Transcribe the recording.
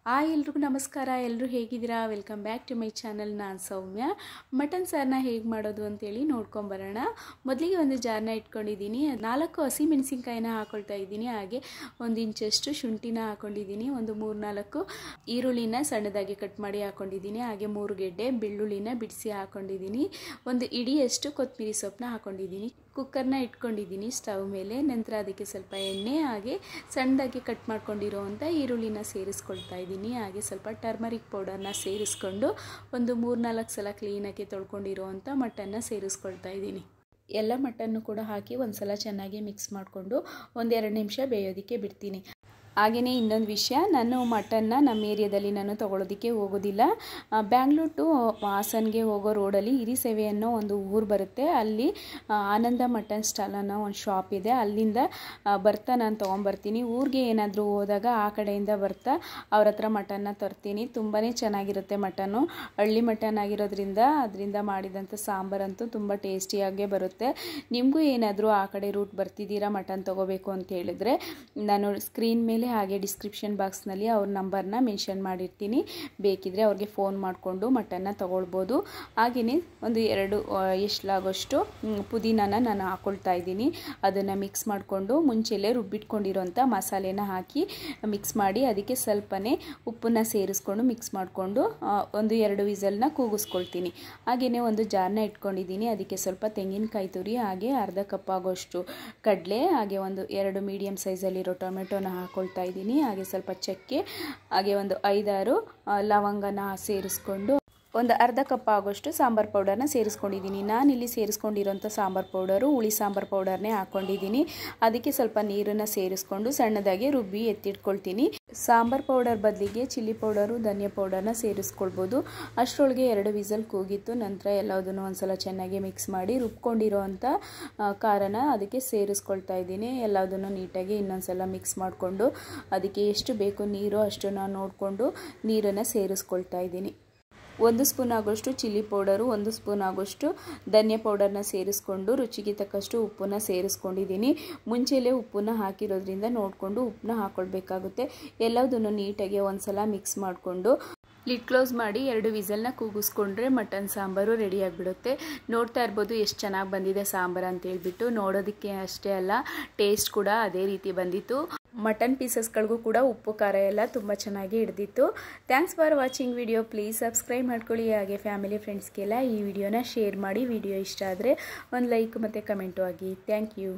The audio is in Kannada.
ಎಲ್ರಿಗೂ ನಮಸ್ಕಾರ. ಎಲ್ಲರೂ ಹೇಗಿದ್ದೀರಾ? Welcome back to my channel. ನಾನು ಸೌಮ್ಯ. ಮಟನ್ ಸಾರನ್ನ ಹೇಗೆ ಮಾಡೋದು ಅಂತೇಳಿ ನೋಡ್ಕೊಂಬರೋಣ. ಮೊದಲಿಗೆ ಒಂದು ಜಾರನ್ನ ಇಟ್ಕೊಂಡಿದ್ದೀನಿ. 4 ಹಸಿಮೆಣಸಿನ್ಕಾಯಿನ ಹಾಕೊಳ್ತಾ ಇದ್ದೀನಿ. ಹಾಗೆ 1 ಇಂಚಷ್ಟು ಶುಂಠಿನ ಹಾಕೊಂಡಿದ್ದೀನಿ. ಒಂದು 3-4 ಈರುಳ್ಳಿನ ಸಣ್ಣದಾಗಿ ಕಟ್ ಮಾಡಿ ಹಾಕೊಂಡಿದ್ದೀನಿ. ಹಾಗೆ 3 ಗೆಡ್ಡೆ ಬೆಳ್ಳುಳ್ಳಿನ ಬಿಡಿಸಿ ಹಾಕೊಂಡಿದ್ದೀನಿ. ಒಂದು ಇಡಿಯಷ್ಟು ಕೊತ್ತಂಬರಿ ಸೊಪ್ಪನ್ನ ಹಾಕೊಂಡಿದ್ದೀನಿ. ಕುಕ್ಕರ್ನ ಇಟ್ಕೊಂಡಿದ್ದೀನಿ ಸ್ಟವ್ ಮೇಲೆ. ನಂತರ ಅದಕ್ಕೆ ಸ್ವಲ್ಪ ಎಣ್ಣೆ ಹಾಗೆ ಸಣ್ಣದಾಗಿ ಕಟ್ ಮಾಡ್ಕೊಂಡಿರೋವಂಥ ಈರುಳ್ಳಿನ ಸೇರಿಸ್ಕೊಳ್ತಾ ಇದ್ದೀನಿ. ಹಾಗೆ ಸ್ವಲ್ಪ ಟರ್ಮರಿಕ್ ಪೌಡರ್ನ ಸೇರಿಸ್ಕೊಂಡು ಒಂದು 3-4 ಸಲ ಕ್ಲೀನಾಗಿ ತೊಳ್ಕೊಂಡಿರೋವಂಥ ಮಟನ್ನ ಸೇರಿಸ್ಕೊಳ್ತಾ ಇದ್ದೀನಿ. ಎಲ್ಲ ಮಟನ್ನು ಕೂಡ ಹಾಕಿ ಒಂದು ಸಲ ಚೆನ್ನಾಗಿ ಮಿಕ್ಸ್ ಮಾಡಿಕೊಂಡು 1-2 ನಿಮಿಷ ಬೇಯೋದಕ್ಕೆ ಬಿಡ್ತೀನಿ. ಹಾಗೆಯೇ ಇನ್ನೊಂದು ವಿಷಯ, ನಾನು ಮಟನ್ನ ನಮ್ಮ ಏರಿಯಾದಲ್ಲಿ ನಾನು ತೊಗೊಳೋದಕ್ಕೆ ಹೋಗೋದಿಲ್ಲ. ಬ್ಯಾಂಗ್ಳೂರ್ ಟು ಹಾಸನ್ಗೆ ಹೋಗೋ ರೋಡಲ್ಲಿ ಹಿರಿಸೇವೆ ಅನ್ನೋ ಒಂದು ಊರು ಬರುತ್ತೆ. ಅಲ್ಲಿ ಆನಂದ ಮಟನ್ ಸ್ಟಾಲ್ ಅನ್ನೋ ಒಂದು ಶಾಪ್ ಇದೆ. ಅಲ್ಲಿಂದ ಬರ್ತಾ ನಾನು ತೊಗೊಂಬರ್ತೀನಿ. ಊರಿಗೆ ಏನಾದರೂ ಹೋದಾಗ ಆ ಕಡೆಯಿಂದ ಬರ್ತಾ ಅವ್ರ ಹತ್ರ ಮಟನ್ನ ತರ್ತೀನಿ. ತುಂಬಾ ಚೆನ್ನಾಗಿರುತ್ತೆ ಮಟನ್ನು. ಹಳ್ಳಿ ಮಟನ್ ಆಗಿರೋದ್ರಿಂದ ಅದರಿಂದ ಮಾಡಿದಂಥ ಸಾಂಬಾರಂತೂ ತುಂಬ ಟೇಸ್ಟಿಯಾಗೇ ಬರುತ್ತೆ. ನಿಮಗೂ ಏನಾದರೂ ಆ ಕಡೆ ರೂಟ್ ಬರ್ತಿದ್ದೀರಾ ಮಟನ್ ತೊಗೋಬೇಕು ಅಂತ ಹೇಳಿದ್ರೆ ನಾನು ಸ್ಕ್ರೀನ್ ಮೇಲೆ ಹಾಗೆ ಡಿಸ್ಕ್ರಿಪ್ಷನ್ ಬಾಕ್ಸ್ನಲ್ಲಿ ಅವ್ರ ನಂಬರ್ನ ಮೆನ್ಷನ್ ಮಾಡಿರ್ತೀನಿ. ಬೇಕಿದ್ರೆ ಅವ್ರಿಗೆ ಫೋನ್ ಮಾಡಿಕೊಂಡು ಮಟನ್ನ ತೊಗೊಳ್ಬೋದು. ಹಾಗೆಯೇ ಒಂದು 2 ಎಷ್ಟಲಾಗೋಷ್ಟು ಪುದೀನಾನ ನಾನು ಹಾಕ್ಕೊಳ್ತಾ ಇದ್ದೀನಿ. ಅದನ್ನು ಮಿಕ್ಸ್ ಮಾಡಿಕೊಂಡು ಮುಂಚೆಲೇ ರುಬ್ಬಿಟ್ಕೊಂಡಿರೋಂಥ ಮಸಾಲೆನ ಹಾಕಿ ಮಿಕ್ಸ್ ಮಾಡಿ ಅದಕ್ಕೆ ಸ್ವಲ್ಪನೇ ಉಪ್ಪನ್ನು ಸೇರಿಸ್ಕೊಂಡು ಮಿಕ್ಸ್ ಮಾಡಿಕೊಂಡು 1-2 ವಿಸಲ್ನ ಕೂಗಿಸ್ಕೊಳ್ತೀನಿ. ಹಾಗೆಯೇ ಒಂದು ಜಾರನ್ನ ಇಟ್ಕೊಂಡಿದ್ದೀನಿ. ಅದಕ್ಕೆ ಸ್ವಲ್ಪ ತೆಂಗಿನಕಾಯಿ ತುರಿ ಹಾಗೆ ಅರ್ಧ ಕಪ್ ಆಗೋಷ್ಟು ಕಡಲೆ ಹಾಗೆ ಒಂದು 2 ಮೀಡಿಯಮ್ ಸೈಜಲ್ಲಿರೋ ಟೊಮೆಟೊನ ಹಾಕ್ಕೊಳ್ತಾ ಇದ್ದೀನಿ. ಹಾಗೆ ಸ್ವಲ್ಪ ಚಕ್ಕೆ ಹಾಗೆ ಒಂದು 5-6 ಲವಂಗನ ಸೇರಿಸ್ಕೊಂಡು ಒಂದು ಅರ್ಧ ಕಪ್ ಆಗೋಷ್ಟು ಸಾಂಬಾರು ಪೌಡರ್ನ ಸೇರಿಸ್ಕೊಂಡಿದ್ದೀನಿ. ನಾನಿಲ್ಲಿ ಸೇರಿಸ್ಕೊಂಡಿರೋಂಥ ಸಾಂಬಾರು ಪೌಡರು ಹುಳಿ ಸಾಂಬಾರು ಪೌಡರ್ನೇ ಹಾಕ್ಕೊಂಡಿದ್ದೀನಿ. ಅದಕ್ಕೆ ಸ್ವಲ್ಪ ನೀರನ್ನು ಸೇರಿಸ್ಕೊಂಡು ಸಣ್ಣದಾಗಿ ರುಬ್ಬಿ ಎತ್ತಿಟ್ಕೊಳ್ತೀನಿ. ಸಾಂಬಾರು ಪೌಡರ್ ಬದಲಿಗೆ ಚಿಲ್ಲಿ ಪೌಡರು ಧನಿಯಾ ಪೌಡರ್ನ ಸೇರಿಸ್ಕೊಳ್ಬೋದು. ಅಷ್ಟರೊಳಗೆ 2 ವಿಸಲ್ ಕೂಗಿತ್ತು. ನಂತರ ಎಲ್ಲದನ್ನು ಒಂದ್ಸಲ ಚೆನ್ನಾಗಿ ಮಿಕ್ಸ್ ಮಾಡಿ ರುಬ್ಕೊಂಡಿರೋ ಅಂಥ ಖಾರನ ಅದಕ್ಕೆ ಸೇರಿಸ್ಕೊಳ್ತಾ ಇದ್ದೀನಿ. ಎಲ್ಲದನ್ನು ನೀಟಾಗಿ ಇನ್ನೊಂದ್ಸಲ ಮಿಕ್ಸ್ ಮಾಡಿಕೊಂಡು ಅದಕ್ಕೆ ಎಷ್ಟು ಬೇಕು ನೀರು ಅಷ್ಟನ್ನು ನೋಡಿಕೊಂಡು ನೀರನ್ನು ಸೇರಿಸ್ಕೊಳ್ತಾ ಇದ್ದೀನಿ. 1 ಸ್ಪೂನ್ ಆಗೋಷ್ಟು ಚಿಲ್ಲಿ ಪೌಡರು 1 ಸ್ಪೂನ್ ಆಗೋಷ್ಟು ಧನಿಯಾ ಪೌಡರ್ನ ಸೇರಿಸ್ಕೊಂಡು ರುಚಿಗೆ ತಕ್ಕಷ್ಟು ಉಪ್ಪನ್ನು ಸೇರಿಸ್ಕೊಂಡಿದ್ದೀನಿ. ಮುಂಚೆಲೇ ಉಪ್ಪನ್ನು ಹಾಕಿರೋದ್ರಿಂದ ನೋಡಿಕೊಂಡು ಉಪ್ಪನ್ನ ಹಾಕ್ಕೊಳ್ಬೇಕಾಗುತ್ತೆ. ಎಲ್ಲದನ್ನು ನೀಟಾಗಿ ಒಂದ್ಸಲ ಮಿಕ್ಸ್ ಮಾಡಿಕೊಂಡು ಲಿಡ್ ಕ್ಲೋಸ್ ಮಾಡಿ 2 ವಿಸಲ್ನ ಕೂಗಿಸ್ಕೊಂಡ್ರೆ ಮಟನ್ ಸಾಂಬಾರು ರೆಡಿಯಾಗಿಬಿಡುತ್ತೆ. ನೋಡ್ತಾ ಇರ್ಬೋದು ಎಷ್ಟು ಚೆನ್ನಾಗಿ ಬಂದಿದೆ ಸಾಂಬಾರು ಅಂತ ಹೇಳ್ಬಿಟ್ಟು. ನೋಡೋದಕ್ಕೆ ಅಷ್ಟೇ ಅಲ್ಲ, ಟೇಸ್ಟ್ ಕೂಡ ಅದೇ ರೀತಿ ಬಂದಿತ್ತು. ಮಟನ್ ಪೀಸಸ್ಗಳಿಗೂ ಕೂಡ ಉಪ್ಪು ಖಾರ ಎಲ್ಲ ತುಂಬ ಚೆನ್ನಾಗಿ ಹಿಡಿದಿತ್ತು. Thanks for watching video. Please subscribe ಮಾಡ್ಕೊಳ್ಳಿ. ಹಾಗೆ ಫ್ಯಾಮಿಲಿ ಫ್ರೆಂಡ್ಸ್ಗೆಲ್ಲ ಈ ವಿಡಿಯೋನ ಶೇರ್ ಮಾಡಿ. ವಿಡಿಯೋ ಇಷ್ಟ ಆದರೆ ಒಂದು ಲೈಕ್ ಮತ್ತು ಕಮೆಂಟು ಆಗಿ. Thank you.